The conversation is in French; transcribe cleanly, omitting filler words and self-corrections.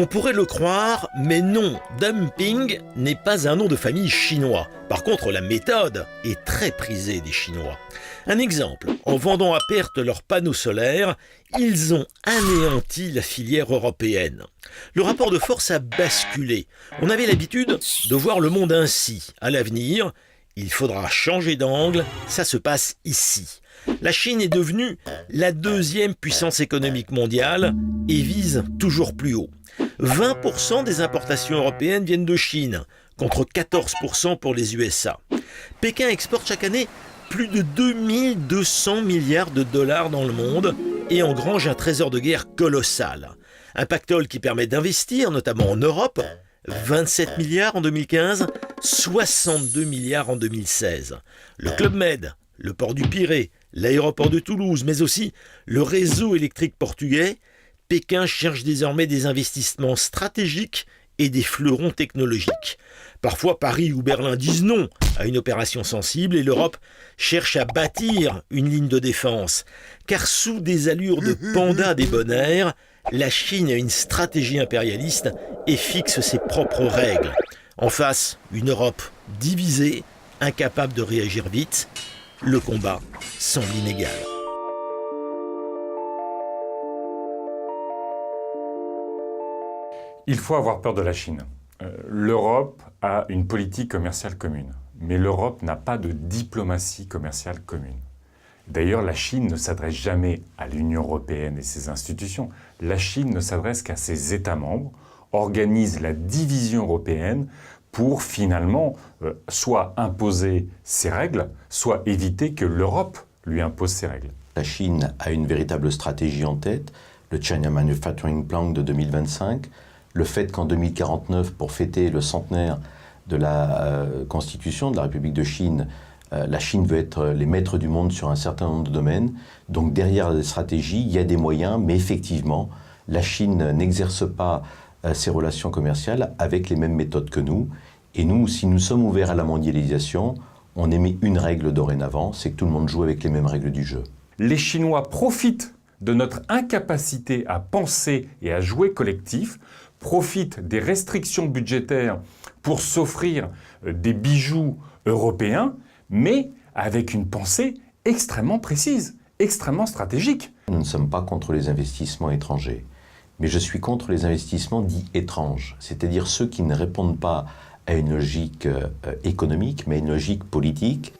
On pourrait le croire, mais non, dumping n'est pas un nom de famille chinois. Par contre, la méthode est très prisée des Chinois. Un exemple, en vendant à perte leurs panneaux solaires, ils ont anéanti la filière européenne. Le rapport de force a basculé. On avait l'habitude de voir le monde ainsi. À l'avenir, il faudra changer d'angle, ça se passe ici. La Chine est devenue la deuxième puissance économique mondiale et vise toujours plus haut. 20% des importations européennes viennent de Chine, contre 14% pour les USA. Pékin exporte chaque année plus de 2200 milliards de dollars dans le monde et engrange un trésor de guerre colossal. Un pactole qui permet d'investir, notamment en Europe, 27 milliards en 2015, 62 milliards en 2016. Le Club Med, le port du Pirée, l'aéroport de Toulouse, mais aussi le réseau électrique portugais, Pékin cherche désormais des investissements stratégiques et des fleurons technologiques. Parfois, Paris ou Berlin disent non à une opération sensible et l'Europe cherche à bâtir une ligne de défense. Car sous des allures de panda débonnaire, la Chine a une stratégie impérialiste et fixe ses propres règles. En face, une Europe divisée, incapable de réagir vite. Le combat semble inégal. Il faut avoir peur de la Chine. L'Europe a une politique commerciale commune, mais l'Europe n'a pas de diplomatie commerciale commune. D'ailleurs, la Chine ne s'adresse jamais à l'Union européenne et ses institutions. La Chine ne s'adresse qu'à ses États membres, organise la division européenne pour finalement soit imposer ses règles, soit éviter que l'Europe lui impose ses règles. La Chine a une véritable stratégie en tête, le China Manufacturing Plan de 2025, le fait qu'en 2049, pour fêter le centenaire de la Constitution de la République de Chine, la Chine veut être les maîtres du monde sur un certain nombre de domaines. Donc derrière la stratégie, il y a des moyens, mais effectivement, la Chine n'exerce pas ses relations commerciales avec les mêmes méthodes que nous. Et nous, si nous sommes ouverts à la mondialisation, on émet une règle dorénavant, c'est que tout le monde joue avec les mêmes règles du jeu. Les Chinois profitent de notre incapacité à penser et à jouer collectif, profitent des restrictions budgétaires pour s'offrir des bijoux européens, mais avec une pensée extrêmement précise, extrêmement stratégique. Nous ne sommes pas contre les investissements étrangers, mais je suis contre les investissements dits étranges, c'est-à-dire ceux qui ne répondent pas à une logique économique, mais à une logique politique.